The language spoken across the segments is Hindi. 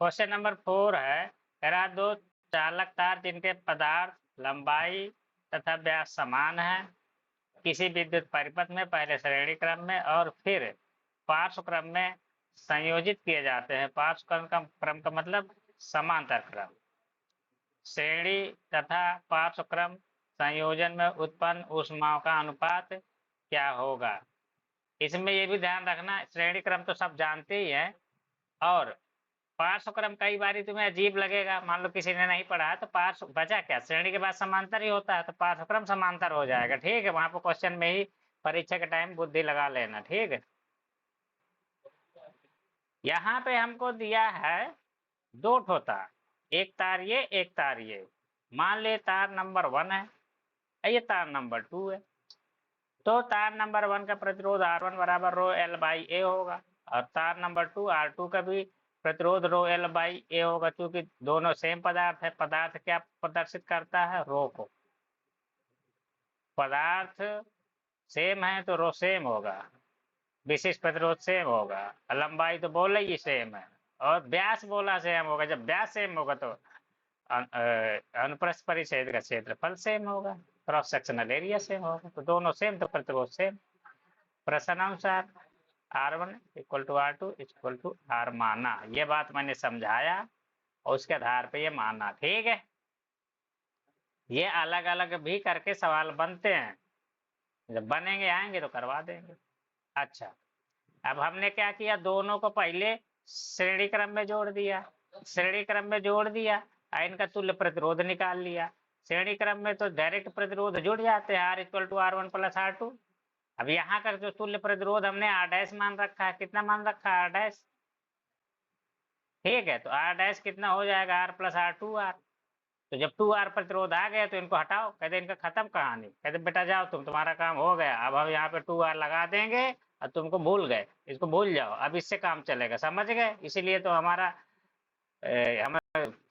क्वेश्चन नंबर 4 है, कह रहा दो चालक तार जिनके पदार्थ लंबाई तथा व्यास समान है किसी विद्युत परिपथ में पहले श्रेणी क्रम में और फिर पार्श्व क्रम में संयोजित किए जाते हैं। पार्श्व क्रम का मतलब समांतर क्रम। श्रेणी तथा पार्श्व क्रम संयोजन में उत्पन्न ऊष्माओं का अनुपात क्या होगा। इसमें ये भी ध्यान रखना, श्रेणी क्रम तो सब जानते ही हैं, और पार्श्व क्रम कई बार तुम्हें अजीब लगेगा। मान लो किसी ने नहीं पढ़ा तो पार्श्व बचा क्या, श्रेणी के बाद समांतर ही होता है तो पार्श्व क्रम समांतर हो जाएगा। ठीक है, वहां पर क्वेश्चन में ही परीक्षा के टाइम बुद्धि लगा लेना। ठीक है, यहाँ पे हमको दिया है दो ठो तार, एक तार ये एक तार ये। मान ले तार नंबर 1 है, ये तार नंबर 2 है, तो तार नंबर 1 का प्रतिरोध R1 बराबर रो L बाई ए होगा, और तार नंबर 2 R2 का भी प्रतिरोध रो L बाई ए होगा। क्योंकि दोनों सेम पदार्थ है, पदार्थ क्या प्रदर्शित करता है, रो को। पदार्थ सेम है तो रो सेम होगा, विशिष्ट प्रतिरोध सेम होगा, लंबाई तो बोला ही सेम है, और व्यास बोला सेम होगा। जब व्यास सेम होगा तो अनुप्रस्थ परिच्छेद का क्षेत्रफल सेम होगा, क्रॉस सेक्शनल एरिया सेम होगा। तो दोनों सेम तो प्रतिरोध सेम। प्रश्नानुसार R1 equal to R2 equal to R माना। ये बात मैंने समझाया और उसके आधार पे ये माना। ठीक है, ये अलग अलग भी करके सवाल बनते हैं, जब बनेंगे आएंगे तो करवा देंगे। अच्छा, अब हमने क्या किया, दोनों को पहले श्रेणी क्रम में जोड़ दिया। श्रेणी क्रम में जोड़ दिया, इनका तुल्य प्रतिरोध निकाल लिया। श्रेणी क्रम में तो डायरेक्ट प्रतिरोध जुड़ जाते हैं, R equal to R1 plus R2। अब यहाँ का जो तुल्य प्रतिरोध हमने R डैश मान रखा है, कितना मान रखा है, R डैश। ठीक है, तो R डैश कितना हो जाएगा, R प्लस R2R। तो जब 2R प्रतिरोध आ गया तो इनको हटाओ, कहते इनका खत्म कहानी, कहते बेटा जाओ तुम, तुम्हारा काम हो गया। अब हम यहाँ पे 2R लगा देंगे और तुमको भूल गए, इसको भूल जाओ, अब इससे काम चलेगा। समझ गए, इसीलिए तो हमारा हम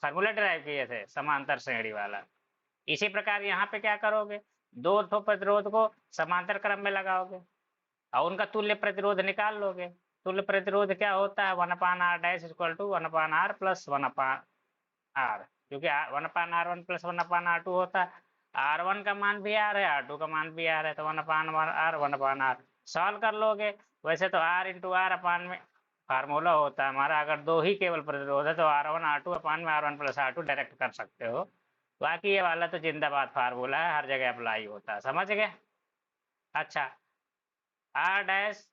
फार्मूला ड्राइव किए थे समांतर श्रेणी वाला। इसी प्रकार यहाँ पे क्या करोगे, दो ठो प्रतिरोध को समांतर क्रम में लगाओगे और उनका तुल्य प्रतिरोध निकाल लोगे। तुल्य प्रतिरोध क्या होता है, 1/R dash equal to 1/R plus 1/R, क्योंकि 1/R1 प्लस 1/R2 होता है। R1 का मान भी R है, R2 का मान भी R है, तो 1/R 1/R सॉल्व कर लोगे। वैसे तो R इंटू R अपान में फार्मूला होता है हमारा, अगर दो ही केवल प्रतिरोध है तो R1 R2 अपान में R1 प्लस R2 डायरेक्ट कर सकते हो। बाकी ये वाला तो जिंदाबाद फार्मूला है, हर जगह अप्लाई होता है। समझ गए। अच्छा, R dash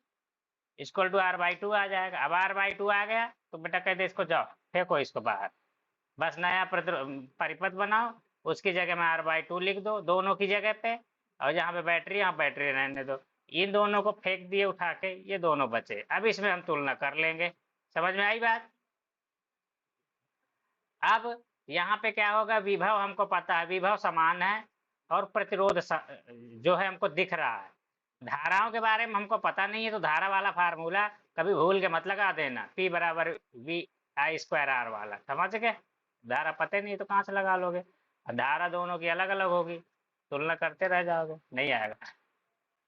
equal to R by 2 आ जाएगा। अब R बाई 2 आ गया तो बेटा कहते इसको जाओ फेंको इसको बाहर, बस नया परिपथ बनाओ, उसकी जगह में R/2 लिख दो दोनों की जगह पे, और जहाँ पे बैटरी यहाँ बैटरी रहने दो। इन दोनों को फेंक दिए उठा के, ये दोनों बचे। अब इसमें हम तुलना कर लेंगे। समझ में आई बात। अब यहाँ पे क्या होगा, विभव हमको पता है, विभव समान है और प्रतिरोध जो है हमको दिख रहा है। धाराओं के बारे में हमको पता नहीं है, तो धारा वाला फार्मूला कभी भूल के मत लगा देना, P बराबर VI² R वाला। समझ गए। धारा पता नहीं तो कहाँ से लगा लोगे, धारा दोनों की अलग अलग होगी, तुलना करते रह जाओगे, नहीं आएगा।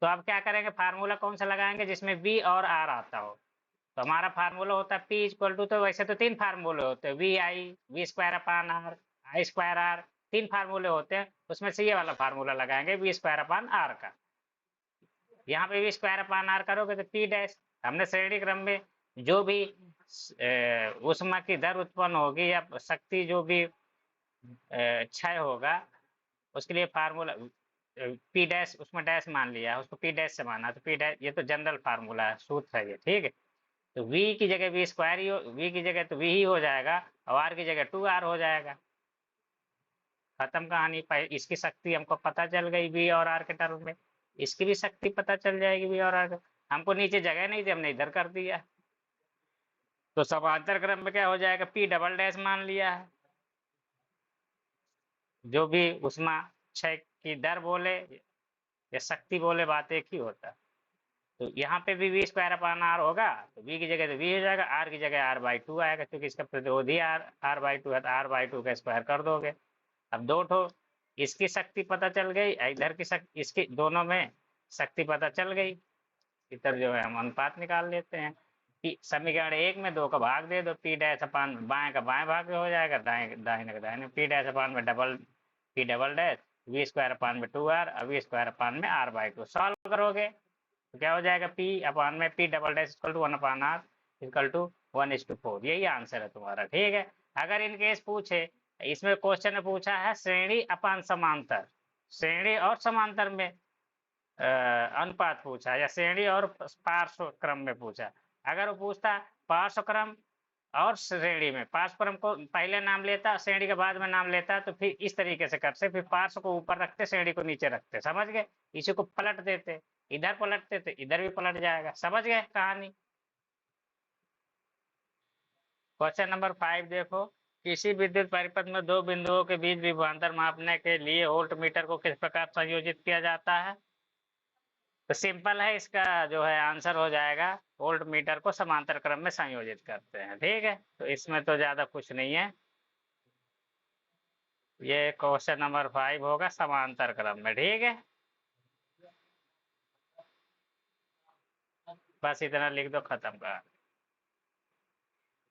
तो अब क्या करेंगे, फार्मूला कौन सा लगाएंगे जिसमें V और R आता हो। तो हमारा फार्मूला होता है P इक्वल टू, तो वैसे तो 3 फार्मूले होते हैं, V² I² तीन फार्मूले होते हैं, उसमें से ये वाला फार्मूला लगाएंगे V² का। यहाँ पे V² करोगे तो P डैश, हमने श्रेणी क्रम में जो भी ऊष्मा की दर उत्पन्न होगी या शक्ति जो भी क्षय होगा, उसके लिए फार्मूला P डैश, उसमें डैश मान लिया, उसको P डैश से माना, तो P डैश ये तो जनरल फार्मूला है, सूत्र है ये। ठीक है, तो V की जगह V² ही हो, V की जगह तो V ही हो जाएगा और R की जगह 2R हो जाएगा। खत्म कहानी। इसकी शक्ति हमको पता चल गई V और R के टर्म में, इसकी भी शक्ति पता चल जाएगी V और R। हमको नीचे जगह नहीं थी, हमने इधर कर दिया। तो समांतर क्रम में क्या हो जाएगा, P डबल डैश मान लिया है, जो भी उष्मा क्षय की दर बोले या शक्ति बोले, बात एक ही होता है। तो यहाँ पे भी V²/R होगा, तो V की जगह तो V हो जाएगा, R की जगह R/2 आएगा, क्योंकि इसका प्रतिरोध ही R/2 है, तो R/2 का स्क्वायर कर दोगे। अब दो ठो इसकी शक्ति पता चल गई, इधर की शक्ति, इसकी दोनों में शक्ति पता चल गई, इधर जो है हम अनुपात निकाल लेते हैं। समीकरण 1 में 2 का भाग दे दो, पी डैश अपान में बाएं का बाएं भाग हो जाएगा, दाहिने का दाहिने, पी डैश अपान में P double dash V square upon में 2r और वी स्क्वायर अपान में r/2 सॉल्व करोगे तो क्या हो जाएगा, पी अपान में P double dash equal to 1/r equal to 1:4। यही आंसर है तुम्हारा। ठीक है, अगर इन केस पूछे, इसमें क्वेश्चन में पूछा है श्रेणी अपान समांतर, श्रेणी और समांतर में अनुपात पूछा, या श्रेणी और पार्श्व क्रम में पूछा। अगर वो पूछता पार्श्व क्रम और श्रेणी में, पार्श्व क्रम को पहले नाम लेता, श्रेणी के बाद में नाम लेता, तो फिर इस तरीके से करते, फिर पार्श्व को ऊपर रखते, श्रेणी को नीचे रखते, समझ गए। इसी को पलट देते, इधर पलटते तो इधर भी पलट जाएगा, समझ गए कहानी। क्वेश्चन नंबर 5 देखो, किसी विद्युत परिपथ में दो बिंदुओं के बीच विभवांतर मापने के लिए वोल्ट मीटर को किस प्रकार संयोजित किया जाता है। तो सिंपल है, इसका जो है आंसर हो जाएगा, वोल्ट मीटर को समांतर क्रम में संयोजित करते हैं। ठीक है, तो इसमें तो ज्यादा कुछ नहीं है, ये क्वेश्चन नंबर 5 होगा समांतर क्रम में। ठीक है, बस इतना लिख दो, खत्म कर।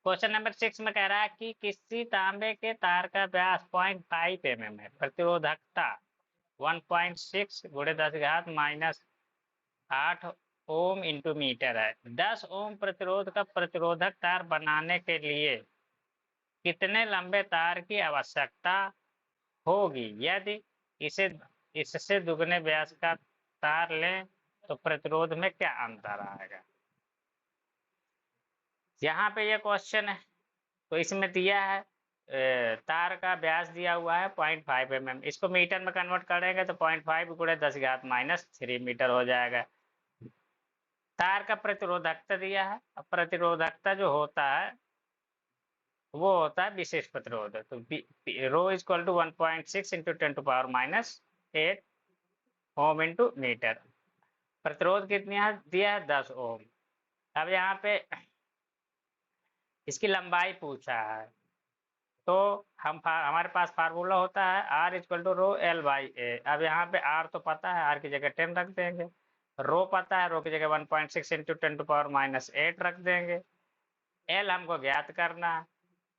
क्वेश्चन नंबर 6 में कह रहा है कि किसी तांबे के तार का व्यास 0.5 mm है, प्रतिरोधकता 1.6 गुणे 10⁻⁻8 ओम इंटू मीटर है। 10 ओम प्रतिरोध का प्रतिरोधक तार बनाने के लिए कितने लंबे तार की आवश्यकता होगी। यदि इससे दुगने व्यास का तार लें तो प्रतिरोध में क्या अंतर आएगा। यहाँ पे ये क्वेश्चन है, तो इसमें दिया है तार का व्यास दिया हुआ है 0.5 mm, इसको मीटर में कन्वर्ट करेंगे तो 0.5 गुणे 10⁻³ मीटर हो जाएगा। तार का प्रतिरोधकता दिया है, अब प्रतिरोधकता जो होता है वो होता है विशेष प्रतिरोध, तो rho equal to 1.6 into 10⁻⁻8 ohm into metre. प्रतिरोध कितनी दिया है 10 ओम। अब यहाँ पे इसकी लंबाई पूछा है, तो हमारे पास फार्मूला होता है R equal to row L/A। अब यहाँ पे R तो पता है, R की जगह 10 रख देंगे, रो पता है, रो की जगह 1.6 इंटू 10⁻⁸ रख देंगे। L हमको ज्ञात करना है,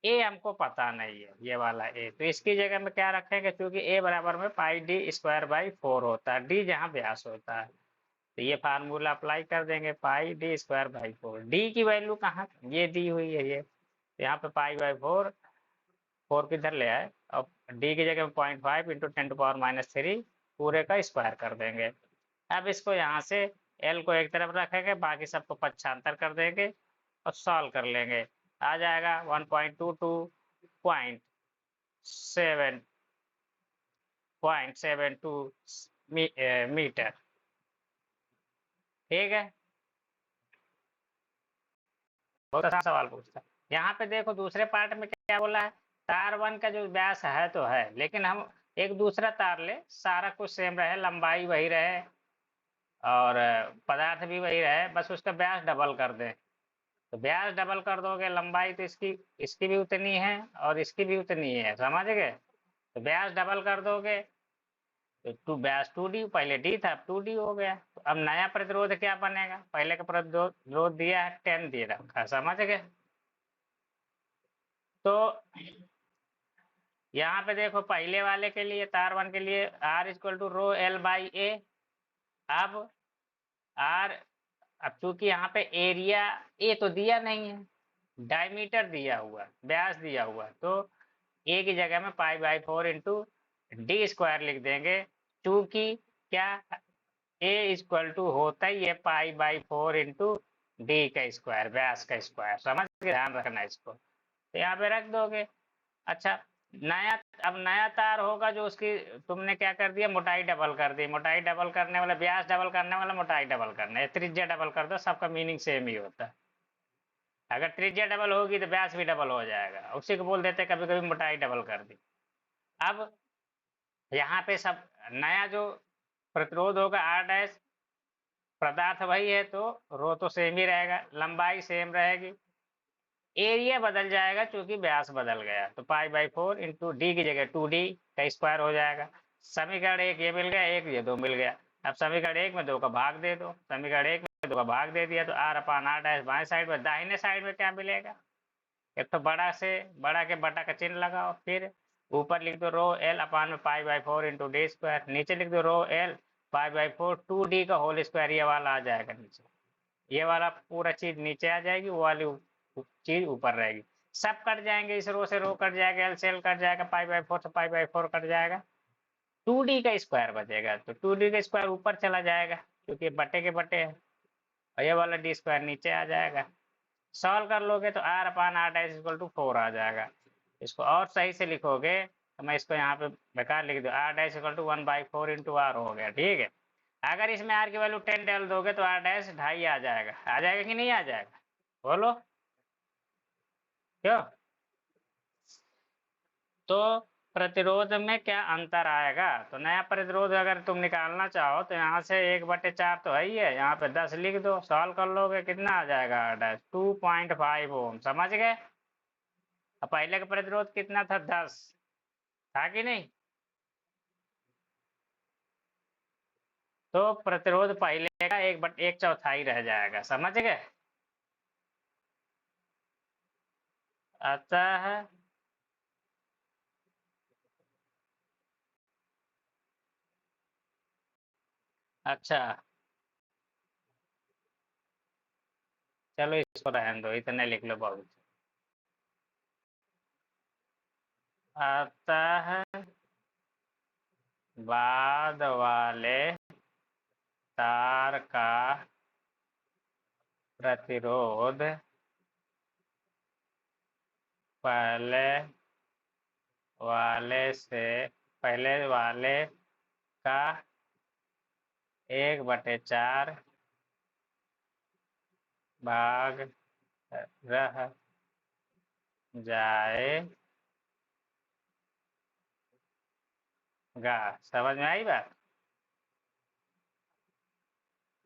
A हमको पता नहीं है, ये वाला A, तो इसकी जगह में क्या रखेंगे, क्योंकि A बराबर में πd²/4 होता है, D जहाँ व्यास होता है, तो ये फार्मूला अप्लाई कर देंगे, πd²/4। D की वैल्यू कहाँ, ये दी हुई है, ये यहाँ पे π/4, 4 किधर ले आए, अब D की जगह 0.5 इंटू 10⁻⁻3 पूरे का स्क्वायर कर देंगे। अब इसको यहाँ से L को एक तरफ रखेंगे, बाकी सबको पक्षांतर कर देंगे और सॉल्व कर लेंगे, आ जाएगा 1.22.72 मीटर। ठीक है, बहुत आसान सवाल पूछता है। यहाँ पे देखो दूसरे पार्ट में क्या बोला है, तार 1 का जो व्यास है तो है, लेकिन हम एक दूसरा तार ले, सारा कुछ सेम रहे, लंबाई वही रहे और पदार्थ भी वही रहे, बस उसका व्यास डबल कर दें। तो व्यास डबल कर दोगे, लंबाई तो इसकी भी उतनी है और इसकी भी उतनी है, समझ गए। तो व्यास डबल कर दोगे तो व्यास 2D, पहले D था अब 2D हो गया। तो अब नया प्रतिरोध क्या बनेगा, पहले का प्रतिरोध दिया है 10 दे रखा, समझ गए। तो यहाँ पे देखो पहले वाले के लिए, तार 1 के लिए R equal to row L/A। अब R, अब चूंकि यहाँ पे एरिया A तो दिया नहीं है, डायमीटर दिया हुआ, व्यास दिया हुआ, तो A की जगह में π/4 इंटू D² लिख देंगे, चूंकि क्या A इक्वल टू होता ही है π/4 इंटू D का स्क्वायर, व्यास का स्क्वायर, समझ के ध्यान रखना इसको, तो यहाँ पे रख दोगे। अच्छा, अब नया तार होगा जो उसकी तुमने क्या कर दिया, मोटाई डबल कर दी, मोटाई डबल करने वाला, व्यास डबल करने वाला मोटाई डबल करना है, त्रिज्या डबल कर दो, सबका मीनिंग सेम ही होता है। अगर त्रिज्या डबल होगी तो व्यास भी डबल हो जाएगा, उसी को बोल देते कभी कभी मोटाई डबल कर दी। अब यहाँ पे सब नया जो प्रतिरोध होगा R', पदार्थ वही है तो रो तो सेम ही रहेगा, लंबाई सेम रहेगी, एरिया बदल जाएगा क्योंकि व्यास बदल गया, तो π/4 इंटू D की जगह 2D का स्क्वायर हो जाएगा। समीकरण 1 ये मिल गया, एक ये 2 मिल गया। अब समीकरण 1 में 2 का भाग दे दो, समीकरण 1 तो भाग दे दिया, तो आर अपान आर डैश बाएं साइड में, दाहिने साइड में क्या मिलेगा, एक तो बड़ा से बड़ा के बटा का चिन्ह लगाओ, फिर ऊपर लिख दो रो एल अपान में pi by 4 into D square, नीचे लिख दो rho L pi by 4 2d का होल स्क्वायर, ये वाला आ जाएगा नीचे, ये वाला पूरा चीज नीचे आ जाएगी, वो वाली चीज ऊपर रहेगी, सब कट जाएंगे, इस रो से रो कट जाएगा, एल से एल कट जाएगा, पाई बाई 4 से पाई बाई 4 कट जाएगा, 2d का स्क्वायर बचेगा, तो 2d का स्क्वायर ऊपर चला जाएगा क्योंकि बटे के बटे है, और ये वाला डी स्क्वायर नीचे आ जाएगा। सॉल्व कर लोगे तो R upon R dash equal to 4 आ जाएगा। इसको और सही से लिखोगे तो मैं इसको यहाँ पे बेकार लिख दूँ, R dash equal to 1/4 into R हो गया, ठीक है। अगर इसमें आर की वैल्यू 10 डाल दोगे तो आर डैश 2.5 आ जाएगा कि नहीं आ जाएगा, बोलो क्यों। तो प्रतिरोध में क्या अंतर आएगा, तो नया प्रतिरोध अगर तुम निकालना चाहो तो यहाँ से 1/4 तो है ही है, यहाँ पे 10 लिख दो, सॉल्व कर लोगे कितना आ जाएगा, आर डैश 2.5 ओम, समझ गए। अब पहले का प्रतिरोध कितना था, 10 था कि नहीं, तो प्रतिरोध पहले का 1/4 रह जाएगा, समझ गए। अतः अच्छा चलो इसको रहने दो, इतने लिख लो बहुत। अतः बाद वाले तार का प्रतिरोध पहले वाले का 1/4 भाग रह जाएगा। समझ में आई बात।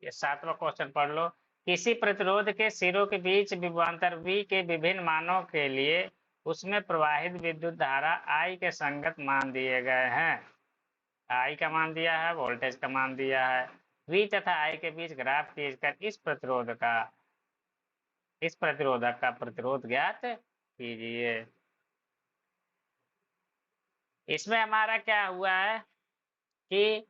ये 7वां क्वेश्चन पढ़ लो, किसी प्रतिरोध के सिरों के बीच विभवांतर V के विभिन्न मानों के लिए उसमें प्रवाहित विद्युत धारा I के संगत मान दिए गए हैं। I का मान दिया है, वोल्टेज का मान दिया है, V तथा I के बीच ग्राफ खींचकर इस प्रतिरोधक का प्रतिरोध ज्ञात कीजिए। इसमें हमारा क्या हुआ है कि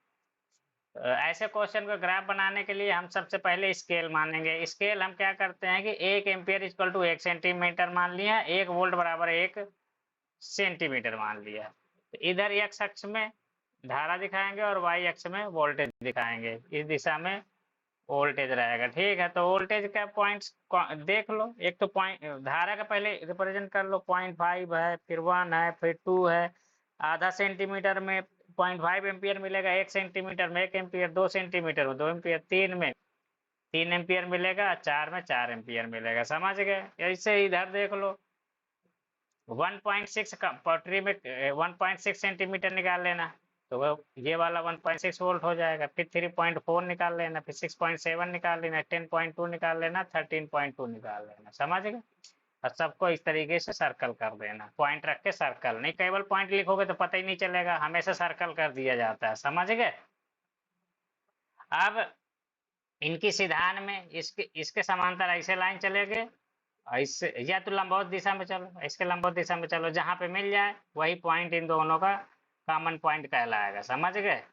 ऐसे क्वेश्चन को ग्राफ बनाने के लिए हम सबसे पहले स्केल मानेंगे। स्केल हम क्या करते हैं कि 1 एम्पियर इक्वल टू 1 सेंटीमीटर मान लिया, 1 वोल्ट बराबर 1 सेंटीमीटर मान लिया, तो इधर x अक्ष में धारा दिखाएंगे और y अक्ष में वोल्टेज दिखाएंगे, इस दिशा में वोल्टेज रहेगा, ठीक है। तो वोल्टेज का पॉइंट्स देख लो, एक तो पॉइंट धारा का पहले रिप्रेजेंट कर लो, 0.5 है, फिर 1 है, फिर 2 है, आधा सेंटीमीटर में 0.5 एम्पियर मिलेगा, 1 सेंटीमीटर में 1 एम्पियर, 2 सेंटीमीटर में 2 एम्पियर, 3 में 3 एम्पियर मिलेगा, 4 में 4 एम्पियर मिलेगा, समझ गए। ऐसे इधर देख लो, 1.6 का पटरी में 1.6 सेंटीमीटर निकाल लेना, तो वो ये वाला 1.6 वोल्ट हो जाएगा, फिर 3.4 निकाल लेना, फिर 6.7 निकाल लेना, 10.2 निकाल लेना, 13.2 निकाल लेना, समझ गए। और सबको इस तरीके से सर्कल कर देना, पॉइंट रख के सर्कल, नहीं केवल पॉइंट लिखोगे तो पता ही नहीं चलेगा, हमेशा सर्कल कर दिया जाता है, समझ गए। अब इनकी सिधान में इसके समांतर ऐसे लाइन चलेगे, ऐसे या तो लंबवत दिशा में चलो, इसके लंबवत दिशा में चलो, जहां पे मिल जाए वही पॉइंट इन दोनों का कॉमन पॉइंट कहलाएगा, समझ गए।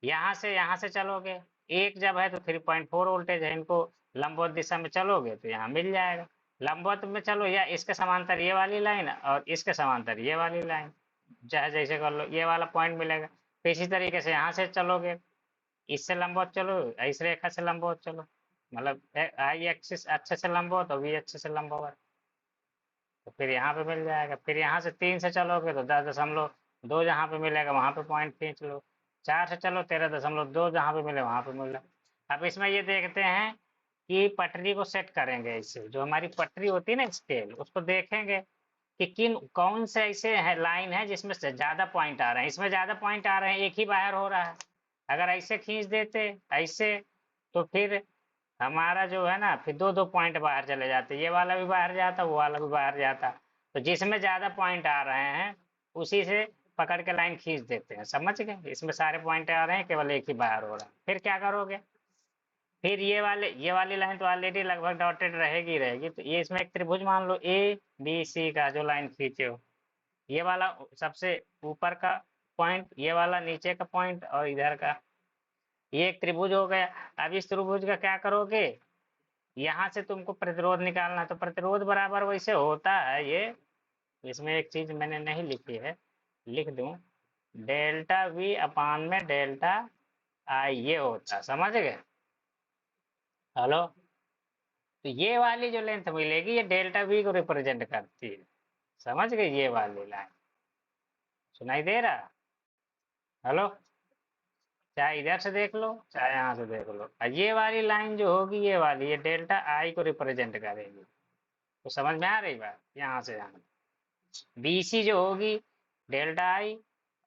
यहाँ से चलोगे, एक जब है तो 3.4 वोल्टेज है, इनको लंबवत दिशा में चलोगे तो यहाँ मिल जाएगा। लंबवत में चलो, या इसके समांतर ये वाली लाइन और इसके समांतर ये वाली लाइन, चाहे जैसे कर लो, ये वाला पॉइंट मिलेगा। फिर इसी तरीके से यहाँ से चलोगे, इससे लंबवत चलो, इस रेखा से लंबवत चलो, मतलब आई एक्सिस अच्छे से लंबवत और वी अच्छे से लंबवत, तो फिर यहाँ पे मिल जाएगा। फिर यहाँ से 3 से चलोगे तो 10.2 जहाँ पे मिलेगा वहाँ पे पॉइंट खींच लो। 4 से चलो 13.2 जहाँ पे मिले वहाँ पे मिल रहा। अब इसमें ये देखते हैं कि पटरी को सेट करेंगे, इससे जो हमारी पटरी होती है ना स्केल, उसको देखेंगे कि कौन से ऐसे है लाइन है जिसमें से ज्यादा पॉइंट आ रहे हैं। इसमें ज्यादा पॉइंट आ रहे हैं, एक ही बाहर हो रहा है, अगर ऐसे खींच देते ऐसे तो फिर हमारा जो है ना, फिर 2-2 पॉइंट बाहर चले जाते, ये वाला भी बाहर जाता, वो वाला भी बाहर जाता। तो जिसमें ज्यादा पॉइंट आ रहे हैं उसी से पकड़ के लाइन खींच देते हैं, समझ गए। इसमें सारे पॉइंट आ रहे हैं, केवल एक ही बाहर हो रहा है, फिर क्या करोगे, फिर ये वाली लाइन तो ऑलरेडी लगभग डॉटेड रहेगी रहेगी, तो ये इसमें एक त्रिभुज मान लो ए बी सी का जो लाइन खींचे हो, ये वाला सबसे ऊपर का पॉइंट, ये वाला नीचे का पॉइंट, और इधर का, ये एक त्रिभुज हो गया। अब इस त्रिभुज का क्या करोगे, यहाँ से तुमको प्रतिरोध निकालना है, तो प्रतिरोध बराबर वैसे होता है ये, इसमें एक चीज मैंने नहीं लिखी है, लिख दूं, डेल्टा वी अपान में डेल्टा आई, ये होता है, समझ गए। हेलो, तो ये वाली जो लेंथ मिलेगी ये डेल्टा वी को रिप्रेजेंट करती है, समझ गए, ये वाली लाइन सुनाई दे रहा। हेलो, चाहे इधर से देख लो चाहे यहाँ से देख लो, और ये वाली लाइन जो होगी ये वाली, ये डेल्टा आई को रिप्रेजेंट करेगी, तो समझ में आ रही बात, यहाँ से यहाँ बीसी जो होगी डेल्टा आई,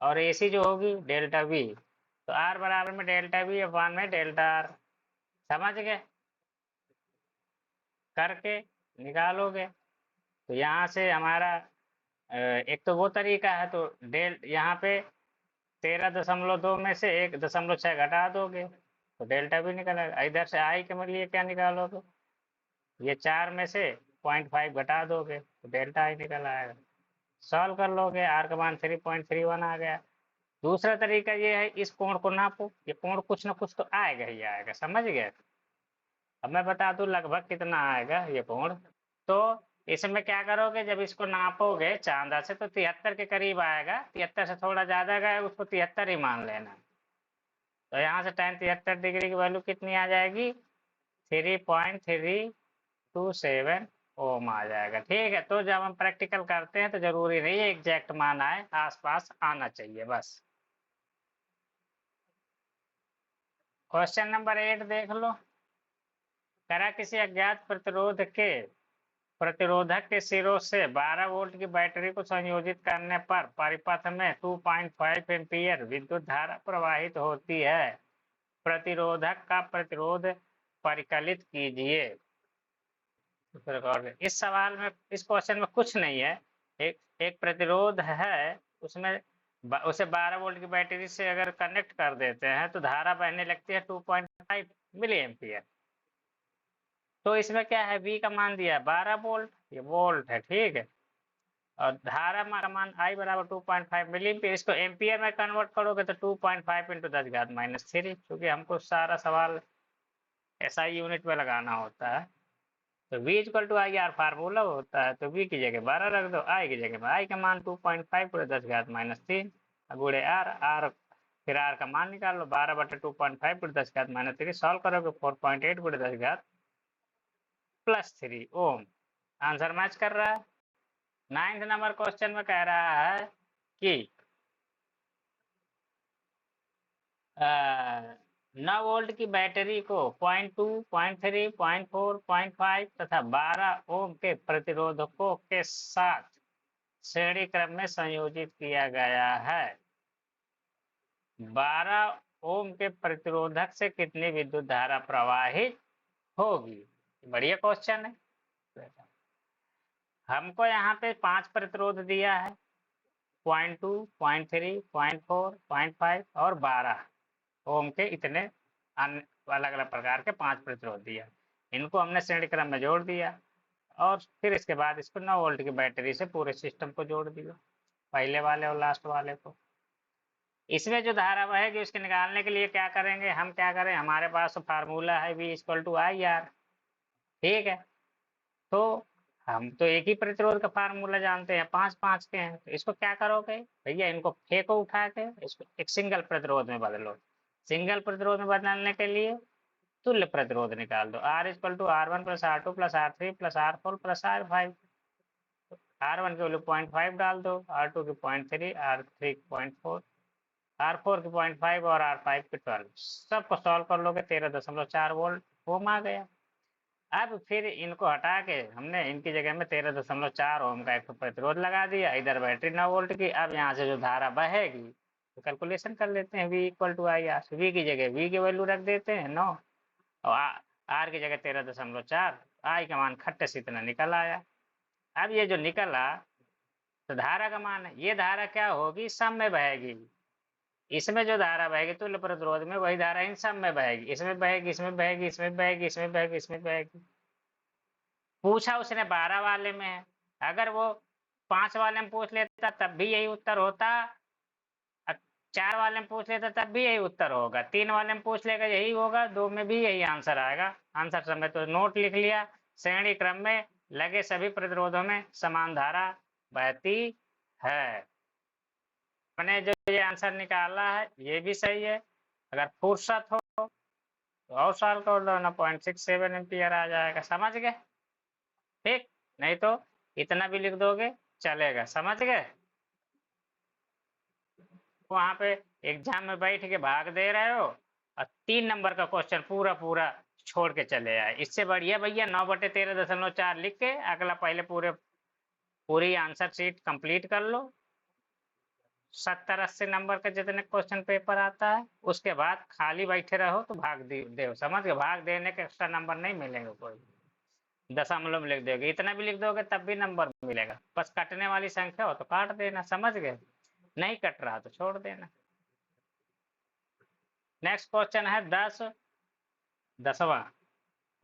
और एसी जो होगी डेल्टा वी, तो आर बराबर में डेल्टा वी अपान में डेल्टा आर, समझ गए, करके निकालोगे। तो यहाँ से हमारा एक तो वो तरीका है, तो डेल यहाँ पे 13.2 में से 1.6 घटा दोगे तो डेल्टा भी निकलेगा। इधर से आई के लिए क्या निकालोगे, ये 4 में से 0.5 घटा दोगे तो डेल्टा आई निकल आएगा। सॉल्व कर लोगे, आर का मान 3.31 आ गया। दूसरा तरीका ये है, इस कोण को नापो, ये कोण कुछ ना कुछ तो आएगा ही आएगा, समझ गए। अब मैं बता दूं लगभग कितना आएगा ये कोण। तो इसमें क्या करोगे, जब इसको नापोगे चांदा से तो 73 के करीब आएगा, 73 से थोड़ा ज्यादा गया उसको 73 ही मान लेना। तो यहाँ से tan 73 डिग्री की वैल्यू कितनी आ जाएगी, 3.327 ओम आ जाएगा। ठीक है, तो जब हम प्रैक्टिकल करते हैं तो जरूरी नहीं है एग्जैक्ट मान आए, आसपास आना चाहिए बस। क्वेश्चन नंबर 8 देख लो। करा किसी अज्ञात प्रतिरोधक के सिरों से 12 वोल्ट की बैटरी को संयोजित करने पर परिपथ में 2.5 एम्पीयर विद्युत धारा प्रवाहित होती है। प्रतिरोधक का प्रतिरोध परिकलित कीजिए। इस सवाल में, इस क्वेश्चन में कुछ नहीं है, एक प्रतिरोध है, उसमें उसे 12 वोल्ट की बैटरी से अगर कनेक्ट कर देते हैं तो धारा बहने लगती है 2.5 मिली एम्पियर। तो इसमें क्या है, V का मान दिया 12 वोल्ट, ये वोल्ट है, ठीक है, और धारा का मान I बराबर 2.5 मिली एम्पियर। इसको एम्पियर में कन्वर्ट करोगे तो 2.5 इंटू 10⁻³ क्योंकि हमको सारा सवाल SI यूनिट में लगाना होता है। तो V equal to I R formula होता है, तो V की जगह 12 रख दो, I की जगह में I का मान 2.5 × 10⁻³ गुणे R, फिर R का मान निकाल लो, 12/2.5 × 10⁻³ सॉल्व करोगे 4.8 × 10⁻+3 ओम। आंसर मैच कर रहा है। 9th नंबर क्वेश्चन में कह रहा है कि 9 वोल्ट की बैटरी को 0.2, 0.3, 0.4, 0.5 तथा 12 ओम के प्रतिरोधकों के साथ श्रेणी क्रम में संयोजित किया गया है। 12 ओम के प्रतिरोधक से कितनी विद्युत धारा प्रवाहित होगी, बढ़िया क्वेश्चन है। हमको यहाँ पे 5 प्रतिरोध दिया है, 0.2, 0.3, 0.4, 0.5 और 12 ओम के इतने अलग अलग प्रकार के 5 प्रतिरोध दिया। इनको हमने श्रेणी क्रम में जोड़ दिया और फिर इसके बाद इसको 9 वोल्ट की बैटरी से पूरे सिस्टम को जोड़ दिया, पहले वाले और लास्ट वाले को। इसमें जो धारा बहेगी उसके निकालने के लिए क्या करेंगे, हम क्या करें, हमारे पास तो फार्मूला है V equal to I R, ठीक है। तो हम तो एक ही प्रतिरोध का फार्मूला जानते हैं, 5 के हैं, तो इसको क्या करोगे भैया, इनको फेंको उठा के, इसको एक सिंगल प्रतिरोध में बदलो। सिंगल प्रतिरोध में बदलने के लिए तुल्य प्रतिरोध निकाल दो, R equal to R1 + R2 + R3 + R4 + R5। R1 की वैल्यू 0.5 डाल दो, R2 की 0.3, R3 की 0.4, R4 की 0.5 और R5 की 12। सबको सॉल्व कर लोगे 13.4 वोल्ट ओम आ गया। अब फिर इनको हटा के हमने इनकी जगह में 13.4 ओम का एक प्रतिरोध लगा दिया, इधर बैटरी 9 वोल्ट की। अब यहाँ से जो धारा बहेगी तो कैलकुलेशन कर लेते हैं, V equal to I R. V की जगह V की वैल्यू रख देते हैं 9 और R की जगह 13.4, I का मान खट्टे से इतना निकल आया। अब ये जो निकला तो धारा का मान है, ये धारा क्या होगी, सम में बहेगी, इसमें जो धारा बहेगी तुल्य प्रतिरोध में, वही धारा इन सब में बहेगी, इसमें बहेगी, इसमें बहेगी, इसमें बहेगी, इसमें बहेगी, इसमें बहेगी। पूछा उसने 12 वाले में है, अगर वो 5 वाले में पूछ लेता तब भी यही उत्तर होता, 4 वाले में पूछ लेता तब भी यही उत्तर होगा, 3 वाले में पूछ लेगा यही होगा, 2 में भी यही आंसर आएगा। आंसर समय तो नोट लिख लिया। श्रेणी क्रम में लगे सभी प्रतिरोधों में समान धारा बहती है। मैंने जो ये आंसर निकाला है ये भी सही है। अगर फुर्सत हो तो और सॉल्व कर दो ना, 0.67 एम्पियर आ जाएगा। समझ गए? ठीक, नहीं तो इतना भी लिख दोगे चलेगा। समझ गए? वहां पे एग्जाम में बैठ के भाग दे रहे हो और 3 नंबर का क्वेश्चन पूरा पूरा छोड़ के चले आए। इससे बढ़िया भैया 9/13.4 लिख के अगला पहले पूरी आंसर शीट कंप्लीट कर लो। 70-80 नंबर का जितने क्वेश्चन पेपर आता है उसके बाद खाली बैठे रहो तो भाग दे। समझ गए? भाग देने के एक्स्ट्रा नंबर नहीं मिलेंगे कोई। दशमलव में लिख दोगे, इतना भी लिख दोगे तब भी नंबर मिलेगा। बस कटने वाली संख्या हो तो काट देना। समझ गए? नहीं कट रहा तो छोड़ देना। नेक्स्ट क्वेश्चन है 10वां।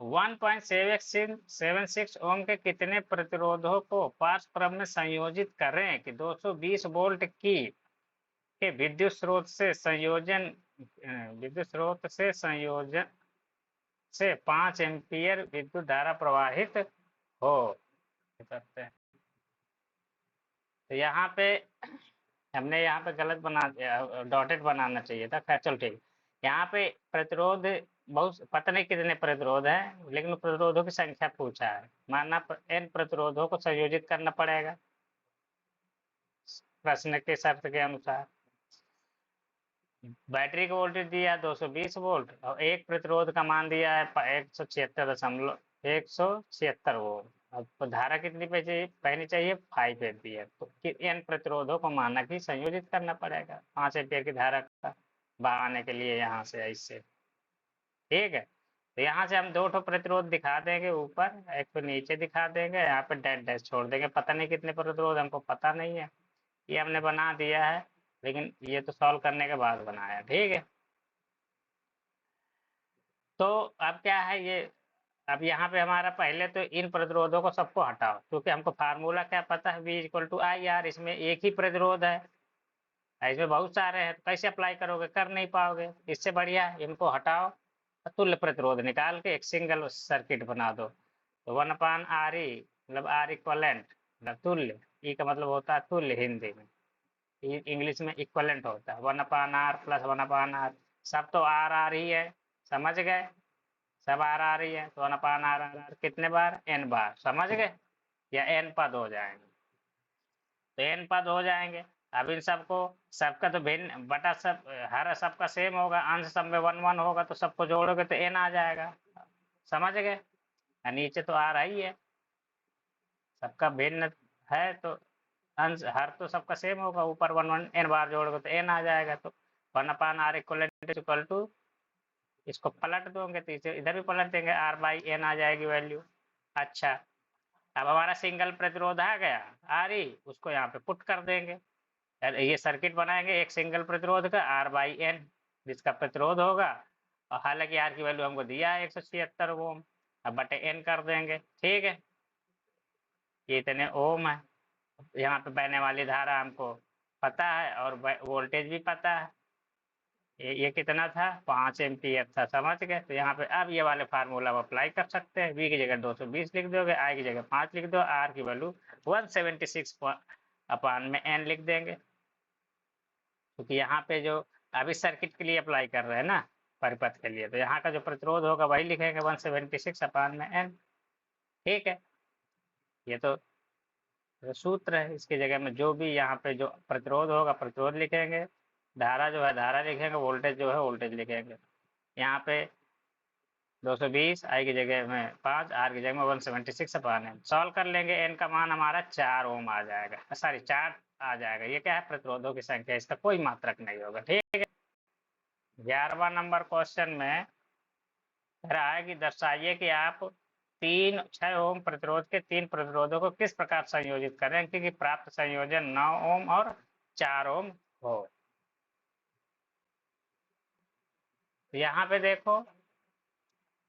1.76 ओम के कितने प्रतिरोधों को पारस्परिक में संयोजित करें कि 220 वोल्ट की के विद्युत स्रोत से संयोजन से 5 एम्पीयर विद्युत धारा प्रवाहित हो सकते हैं। तो यहाँ पे हमने यहाँ पे गलत बना दिया, डॉटेड बनाना चाहिए था। खैर चलो ठीक। यहाँ पे प्रतिरोध बहुत पता नहीं कितने प्रतिरोध है, लेकिन प्रतिरोधों की संख्या पूछा है। मानना n प्रतिरोधों को संयोजित करना पड़ेगा प्रश्न के शर्त के अनुसार। बैटरी का वोल्टेज दिया 220 वोल्ट और एक प्रतिरोध का मान दिया है 176 वोल्ट। अब धारा कितनी बहनी चाहिए? 5 एम्पियर। तो n प्रतिरोधों को माना कि संयोजित करना पड़ेगा 5 एम्पियर की धारा का बहाने के लिए यहाँ से ऐसे। ठीक है, तो यहाँ से हम 2 प्रतिरोध दिखा देंगे, ऊपर एक तो नीचे दिखा देंगे, यहाँ पे डैश डैश छोड़ देंगे। पता नहीं कितने प्रतिरोध, हमको पता नहीं है, ये हमने बना दिया है, लेकिन ये तो सॉल्व करने के बाद बनाया। ठीक है, तो अब क्या है ये, अब यहाँ पे हमारा पहले तो इन प्रतिरोधों को सबको हटाओ, क्योंकि हमको फार्मूला क्या पता है, V = IR। इसमें एक ही प्रतिरोध है, इसमें बहुत सारे हैं, कैसे अप्लाई करोगे? कर नहीं पाओगे। इससे बढ़िया इनको हटाओ, तुल्य प्रतिरोध निकाल के एक सिंगल सर्किट बना दो। तो 1/RE मतलब R इक्वलेंट मतलब तुल्य, ई का मतलब होता है तुल्य हिंदी में, इंग्लिश में इक्वलेंट होता है। 1/R + 1/R, सब तो R ही है। समझ गए? सब R ही है, तो 1/R कितने बार? n बार। समझ गए? या n पद हो जाएंगे, तो n पद हो जाएंगे। अब इन सबको, सबका तो भिन्न बटा सब, हर सबका सेम होगा, अंश सब में 1 1 होगा, तो सबको जोड़ोगे तो n आ जाएगा। समझ गए? नीचे तो आ रही है, सबका भिन्न है तो अंश हर तो सबका सेम होगा, ऊपर 1 1 n बार जोड़ोगे तो n आ जाएगा। तो 1/R इक्वल टू, इसको पलट दोगे तो इसे इधर भी पलट देंगे, R/n आ जाएगी वैल्यू। अच्छा, अब हमारा सिंगल प्रतिरोध आ गया RE, उसको यहाँ पे पुट कर देंगे। ये सर्किट बनाएंगे एक सिंगल प्रतिरोध का R/n, जिसका प्रतिरोध होगा, और हालांकि R की वैल्यू हमको दिया है 176 ओम, अब बटे n कर देंगे। ठीक है, ये इतने ओम है। यहाँ पे बहने वाली धारा हमको पता है और वोल्टेज भी पता है। ये कितना था? 5 एम्पियर था। समझ गए? तो यहाँ पे अब ये वाले फार्मूला अप्लाई कर सकते हैं। V की जगह 220 लिख दोगे, I की जगह 5 लिख दो, R की वैल्यू 176/n लिख देंगे, क्योंकि यहाँ पे जो अभी सर्किट के लिए अप्लाई कर रहे हैं ना, परिपथ के लिए, तो यहाँ का जो प्रतिरोध होगा वही लिखेंगे 176/n। ठीक है, ये तो सूत्र है। इसकी जगह में जो भी यहाँ पे जो प्रतिरोध होगा प्रतिरोध लिखेंगे, धारा जो है धारा लिखेंगे, वोल्टेज जो है वोल्टेज लिखेंगे। यहाँ पे 220, I की जगह में 5, R की जगह में 176/n। सॉल्व कर लेंगे, n का मान हमारा 4 ओम आ जाएगा, सॉरी 4 आ जाएगा। ये क्या है? प्रतिरोधों की संख्या, इसका कोई मात्रक नहीं होगा। ठीक है, 11वां नंबर क्वेश्चन में कह रहा है कि दर्शाइए कि आप 6 ओम प्रतिरोध के 3 प्रतिरोधों को किस प्रकार संयोजित करें, क्योंकि प्राप्त संयोजन 9 ओम और 4 ओम हो। यहाँ पे देखो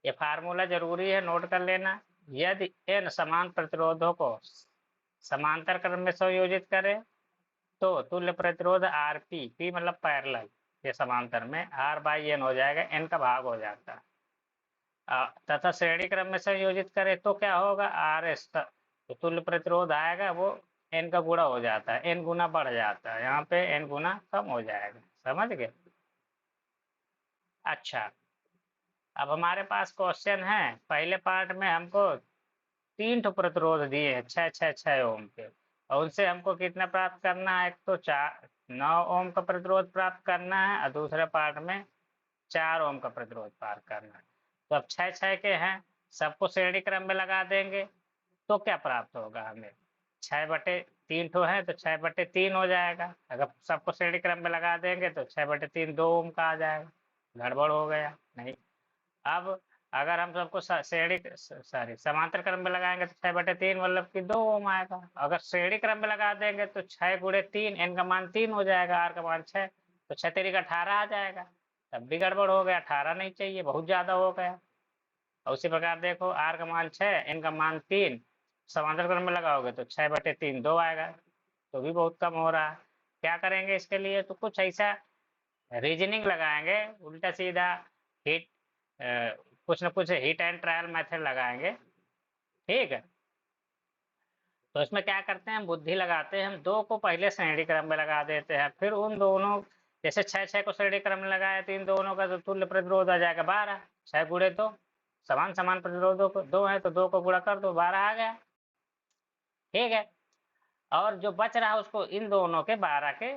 ये फार्मूला जरूरी है, नोट कर लेना। यदि n समान प्रतिरोधों को समांतर क्रम में संयोजित करें तो तुल्य प्रतिरोध Rp, P मतलब पैरेलल, ये समांतर में R/n हो जाएगा, n का भाग हो जाता है। तथा श्रेणी क्रम में संयोजित करें तो क्या होगा, Rs, तो तुल्य प्रतिरोध आएगा वो n का गुणा हो जाता है, n गुना बढ़ जाता है, यहाँ पे n गुना कम हो जाएगा। समझ गए? अच्छा, अब हमारे पास क्वेश्चन है, पहले पार्ट में हमको 3 ठो प्रतिरोध दिए हैं 6 ओम के, और उनसे हमको कितना प्राप्त करना है, एक तो 9 ओम का प्रतिरोध प्राप्त करना है, और दूसरे पार्ट में 4 ओम का प्रतिरोध प्राप्त करना है। तो अब 6 के हैं, सबको श्रेणी क्रम में लगा देंगे तो क्या प्राप्त होगा हमें, 6/3 ठो है तो 6/3 हो जाएगा। अगर सबको श्रेणी क्रम में लगा देंगे तो 6/3 2 ओम का आ जाएगा। गड़बड़ हो गया नहीं। अब अगर हम सबको श्रेणी सॉरी समांतर क्रम में लगाएंगे तो 6/3 मतलब कि 2 ओम आएगा। अगर श्रेणी क्रम में लगा देंगे तो 6 × 3, n का मान 3 हो जाएगा, r का मान 6, तो 6 3 18 आ जाएगा। तब भी गड़बड़ हो गया, 18 नहीं चाहिए, बहुत ज्यादा हो गया। और उसी प्रकार देखो r का मान 6, n का मान 3, समांतर क्रम में लगाओगे तो 6/3 2 आएगा, तो भी बहुत कम हो रहा है। क्या करेंगे इसके लिए, तो कुछ ऐसा रीजनिंग लगाएंगे, उल्टा सीधा हीट कुछ ना कुछ हीट एंड ट्रायल मेथड लगाएंगे। ठीक है, तो इसमें क्या करते हैं, बुद्धि लगाते हैं, हम 2 को पहले श्रेणी क्रम में लगा देते हैं, फिर उन दोनों, जैसे 6 को श्रेणी क्रम में लगाया तो इन दोनों का तो तुल्य प्रतिरोध आ जाएगा 12, 6 गुणे 2, समान समान प्रतिरोधों को 2 है तो 2 को गुणा कर दो, 12 आ गया। ठीक है, और जो बच रहा है उसको इन दोनों के 12 के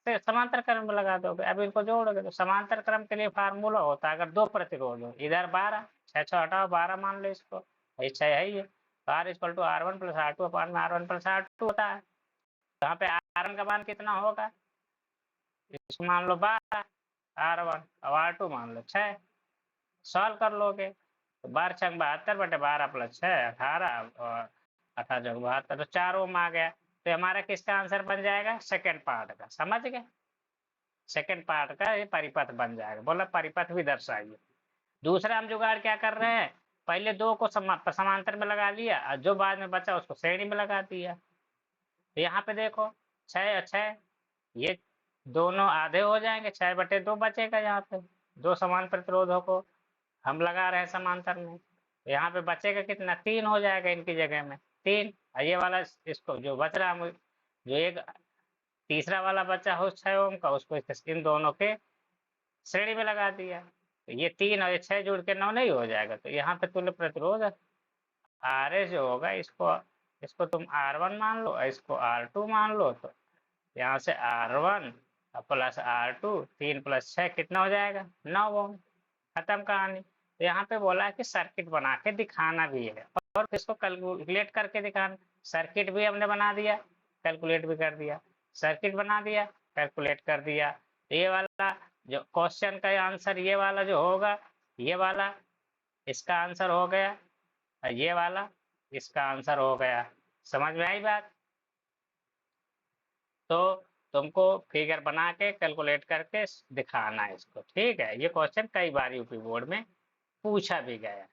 समांतर क्रम में लगा दोगे। अब इनको जोड़ोगे तो समांतर क्रम के लिए फार्मूला होता है, अगर 2 प्रतिरोध हो, इधर 12, 6 हटाओ 12 मान लो इसको, ये 6 है ये, तो R = R1 + R2 अपान में R1 + R2 होता है। यहाँ पे R1 का मान कितना होगा, इसको मान लो 12 R1, और R2 मान लो 6, सॉल्व कर लोगे तो 12 × 72/12 + 6 18, और 18 × 72 तो 4 ओम आ गया। तो हमारा किसका आंसर बन जाएगा, सेकंड पार्ट का। समझ गए, सेकंड पार्ट का ये परिपथ बन जाएगा। बोला परिपथ भी दर्शाइए। दूसरा हम जुगाड़ क्या कर रहे हैं, पहले 2 को समांतर में लगा लिया, और जो बाद में बचा उसको श्रेणी में लगा दिया। तो यहाँ पे देखो 6 और 6 ये दोनों आधे हो जाएंगे, 6/2 बचेगा। यहाँ पे 2 समान प्रतिरोधों को हम लगा रहे हैं समांतर में, तो यहाँ पे बचेगा कितना, 3 हो जाएगा इनकी जगह में 3, और ये वाला इसको जो बच रहा है, जो एक तीसरा वाला बचा हो 6 ओम का, उसको इन दोनों के श्रेणी में लगा दिया, तो ये 3 और 6 जुड़ के 9 नहीं हो जाएगा। तो यहाँ पे तुल्य प्रतिरोध RS जो होगा, इसको इसको तुम R1 मान लो, इसको R2 मान लो, तो यहाँ से R1 + R2, 3 + 6 कितना हो जाएगा, 9 ओम। खत्म कहानी। तो यहाँ पे बोला है कि सर्किट बना के दिखाना भी है, और इसको कैलकुलेट करके दिखाना। सर्किट भी हमने बना दिया, कैलकुलेट भी कर दिया, सर्किट बना दिया, कैलकुलेट कर दिया। ये वाला जो क्वेश्चन का आंसर, ये वाला जो होगा, ये वाला इसका आंसर हो गया, और ये वाला इसका आंसर हो गया। समझ में आई बात? तो तुमको फिगर बना के कैलकुलेट करके दिखाना है इसको। ठीक है, ये क्वेश्चन कई बार यूपी बोर्ड में पूछा भी गया।